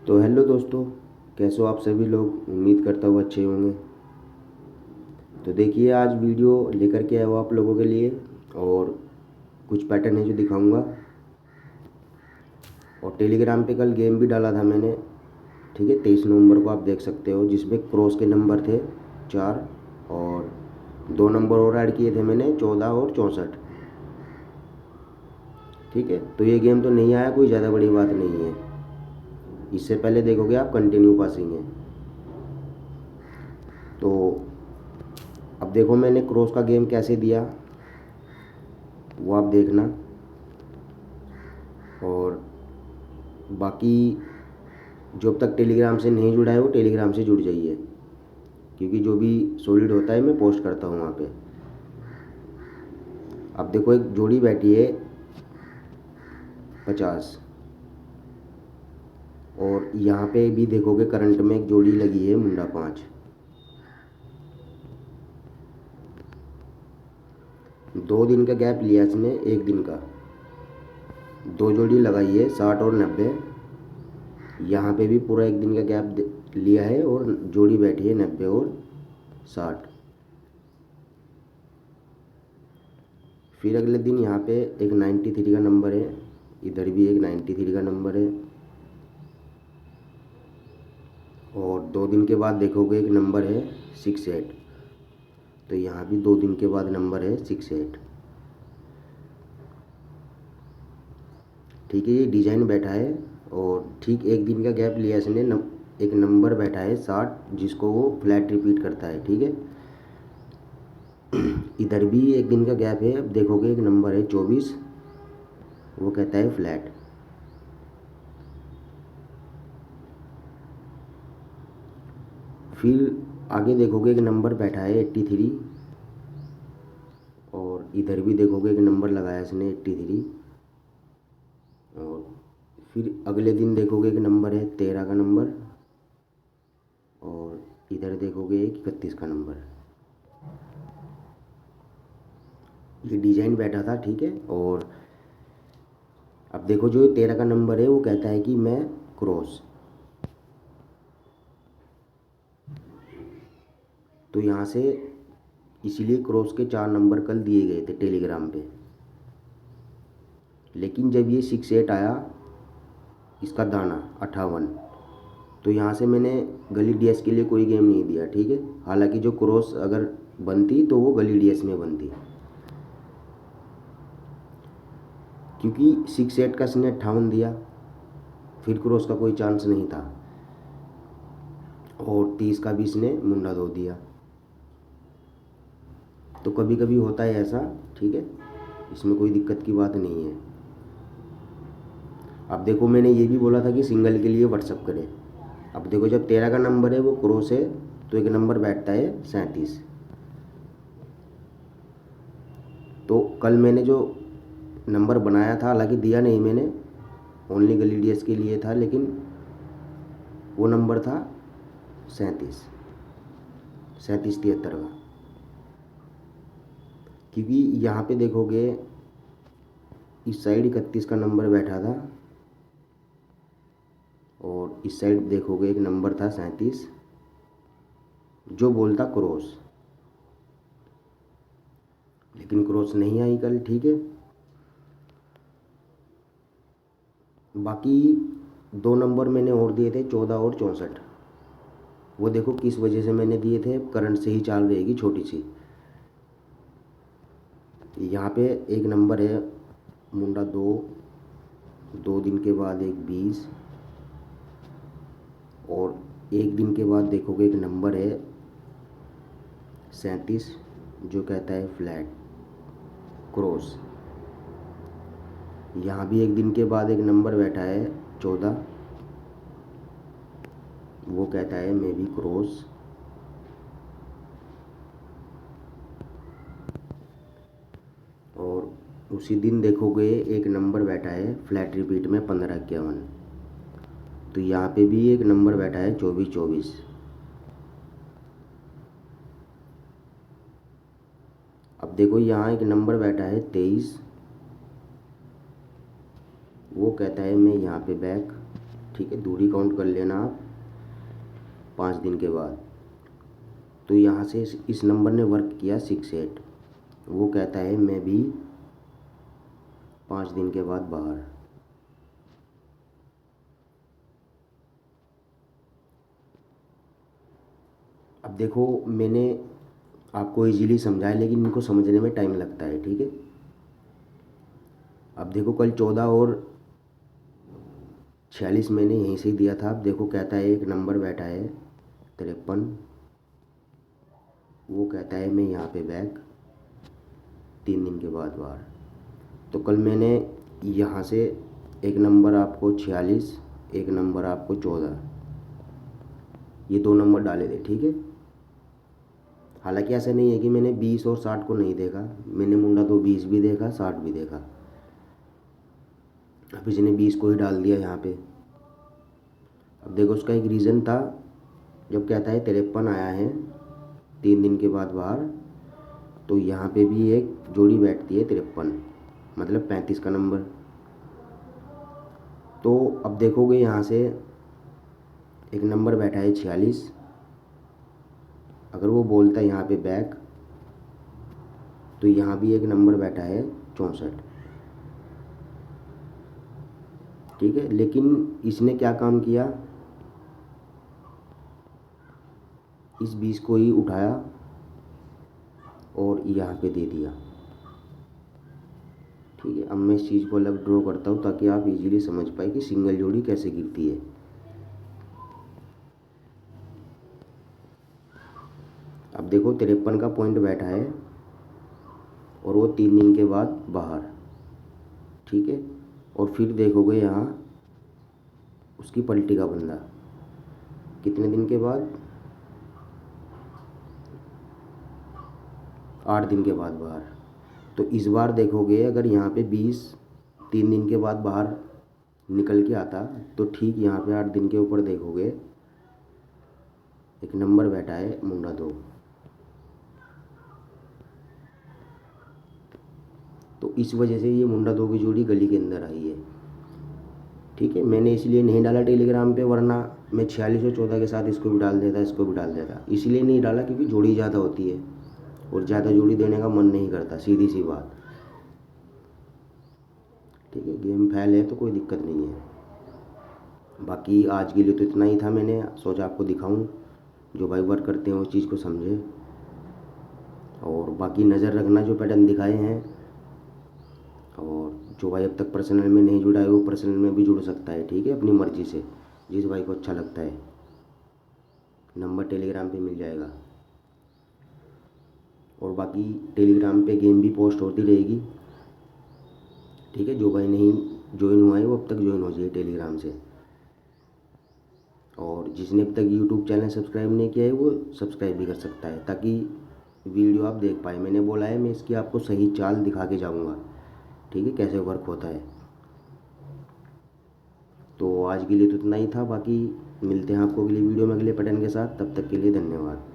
तो हेलो दोस्तों, कैसे हो आप सभी लोग। उम्मीद करता हूँ अच्छे होंगे। तो देखिए, आज वीडियो लेकर के आया हूँ आप लोगों के लिए और कुछ पैटर्न है जो दिखाऊंगा। और टेलीग्राम पे कल गेम भी डाला था मैंने, ठीक है। 23 नवंबर को आप देख सकते हो, जिसमें क्रॉस के नंबर थे 4 और 2 नंबर और ऐड किए थे मैंने, 14 और 64, ठीक है। तो ये गेम तो नहीं आया, कोई ज़्यादा बड़ी बात नहीं है। इससे पहले देखोगे आप कंटिन्यू पासिंग है। तो अब देखो मैंने क्रॉस का गेम कैसे दिया वो आप देखना। और बाकी जो अब तक टेलीग्राम से नहीं जुड़ा है वो टेलीग्राम से जुड़ जाइए, क्योंकि जो भी सॉलिड होता है मैं पोस्ट करता हूँ वहाँ पे। अब देखो एक जोड़ी बैठी है 50 और यहाँ पे भी देखोगे करंट में एक जोड़ी लगी है मुंडा 5। 2 दिन का गैप लिया इसने, 1 दिन का 2 जोड़ी लगाई है 60 और 90। यहाँ पे भी पूरा 1 दिन का गैप लिया है और जोड़ी बैठी है 90 और 60। फिर अगले दिन यहाँ पे एक 93 का नंबर है, इधर भी एक 93 का नंबर है। और 2 दिन के बाद देखोगे एक नंबर है 68। तो यहाँ भी 2 दिन के बाद नंबर है 68, ठीक है। ये डिजाइन बैठा है और ठीक 1 दिन का गैप लिया इसने, एक नंबर बैठा है 60 जिसको वो फ्लैट रिपीट करता है, ठीक है। इधर भी 1 दिन का गैप है। अब देखोगे एक नंबर है 24, वो कहता है फ्लैट। फिर आगे देखोगे एक नंबर बैठा है 83 और इधर भी देखोगे एक नंबर लगाया इसने 83। और फिर अगले दिन देखोगे एक नंबर है 13 का नंबर और इधर देखोगे एक 31 का नंबर। ये डिजाइन बैठा था, ठीक है। और अब देखो जो 13 का नंबर है वो कहता है कि मैं क्रॉस। तो यहाँ से इसीलिए क्रॉस के 4 नंबर कल दिए गए थे टेलीग्राम पे। लेकिन जब ये 68 आया इसका दाना 58, तो यहाँ से मैंने गली डीएस के लिए कोई गेम नहीं दिया, ठीक है। हालांकि जो क्रॉस अगर बनती तो वो गली डीएस में बनती, क्योंकि 68 का इसने 58 दिया, फिर क्रॉस का कोई चांस नहीं था। और 30 का भी इसने मुंडा 2 दिया। तो कभी कभी होता है ऐसा, ठीक है, इसमें कोई दिक्कत की बात नहीं है। अब देखो मैंने ये भी बोला था कि सिंगल के लिए व्हाट्सअप करें। अब देखो जब 13 का नंबर है वो क्रॉस है तो एक नंबर बैठता है 37। तो कल मैंने जो नंबर बनाया था, हालांकि दिया नहीं मैंने, ओनली गली डीएस के लिए था, लेकिन वो नंबर था 37 73 का। क्योंकि यहाँ पे देखोगे इस साइड 31 का नंबर बैठा था और इस साइड देखोगे एक नंबर था 37 जो बोलता क्रॉस, लेकिन क्रॉस नहीं आई कल, ठीक है। बाकी 2 नंबर मैंने और दिए थे 14 और 64। वो देखो किस वजह से मैंने दिए थे, करंट से ही चाल रहेगी छोटी सी। यहाँ पे एक नंबर है मुंडा 2, 2 दिन के बाद एक 20 और 1 दिन के बाद देखोगे एक नंबर है 37 जो कहता है फ्लैट क्रॉस। यहाँ भी 1 दिन के बाद एक नंबर बैठा है 14, वो कहता है मे बी क्रॉस। और उसी दिन देखोगे एक नंबर बैठा है फ्लैट रिपीट में 1551। तो यहाँ पे भी एक नंबर बैठा है 2424। अब देखो यहाँ एक नंबर बैठा है 23, वो कहता है मैं यहाँ पे बैक, ठीक है, दूरी काउंट कर लेना आप 5 दिन के बाद। तो यहाँ से इस नंबर ने वर्क किया 6-8, वो कहता है मैं भी 5 दिन के बाद बाहर। अब देखो मैंने आपको इजीली समझाया, लेकिन इनको समझने में टाइम लगता है, ठीक है। अब देखो कल 14 और 46 मैंने यहीं से ही दिया था। अब देखो कहता है एक नंबर बैठा है 53, वो कहता है मैं यहाँ पे बैक 3 दिन के बाद बाहर। तो कल मैंने यहाँ से एक नंबर आपको 46, एक नंबर आपको 14, ये 2 नंबर डाले थे, ठीक है। हालांकि ऐसा नहीं है कि मैंने 20 और 60 को नहीं देखा, मैंने मुंडा तो 20 भी देखा, 60 भी देखा। अब इसने 20 को ही डाल दिया यहाँ पे। अब देखो उसका एक रीज़न था, जब कहता है 53 आया है 3 दिन के बाद बाहर, तो यहाँ पे भी एक जोड़ी बैठती है 53, मतलब 35 का नंबर। तो अब देखोगे यहाँ से एक नंबर बैठा है 46, अगर वो बोलता है यहाँ पे बैक, तो यहाँ भी एक नंबर बैठा है 64, ठीक है। लेकिन इसने क्या काम किया, इस 20 को ही उठाया और यहाँ पे दे दिया, ठीक है। अब मैं इस चीज़ को अलग ड्रॉ करता हूँ ताकि आप इजीली समझ पाए कि सिंगल जोड़ी कैसे गिरती है। अब देखो 53 का पॉइंट बैठा है और वो 3 दिन के बाद बाहर, ठीक है। और फिर देखोगे यहाँ उसकी पलटी का बंदा कितने दिन के बाद, 8 दिन के बाद बाहर। तो इस बार देखोगे अगर यहाँ पे 20 3 दिन के बाद बाहर निकल के आता, तो ठीक यहाँ पे 8 दिन के ऊपर देखोगे एक नंबर बैठा है मुंडा 2। तो इस वजह से ये मुंडा 2 की जोड़ी गली के अंदर आई है, ठीक है। मैंने इसलिए नहीं डाला टेलीग्राम पे, वरना मैं 46 और 14 के साथ इसको भी डाल देता, इसको भी डाल देता। इसलिए नहीं डाला क्योंकि जोड़ी ज़्यादा होती है और ज़्यादा जोड़ी देने का मन नहीं करता, सीधी सी बात, ठीक है। गेम फेल है तो कोई दिक्कत नहीं है। बाकी आज के लिए तो इतना ही था, मैंने सोचा आपको दिखाऊं, जो भाई वर्क करते हैं उस चीज़ को समझे। और बाकी नज़र रखना जो पैटर्न दिखाए हैं, और जो भाई अब तक पर्सनल में नहीं जुड़ा है वो पर्सनल में भी जुड़ सकता है, ठीक है, अपनी मर्ज़ी से, जिस भाई को अच्छा लगता है। नंबर टेलीग्राम पे मिल जाएगा। और बाकी टेलीग्राम पे गेम भी पोस्ट होती रहेगी, ठीक है। जो भाई नहीं ज्वाइन हुआ है वो अब तक ज्वाइन हो जाए टेलीग्राम से। और जिसने अब तक यूट्यूब चैनल सब्सक्राइब नहीं किया है वो सब्सक्राइब भी कर सकता है, ताकि वीडियो आप देख पाए। मैंने बोला है मैं इसकी आपको सही चाल दिखा के जाऊँगा, ठीक है, कैसे वर्क होता है। तो आज के लिए तो इतना ही था, बाकी मिलते हैं आपको अगली वीडियो में अगले पैटर्न के साथ। तब तक के लिए धन्यवाद।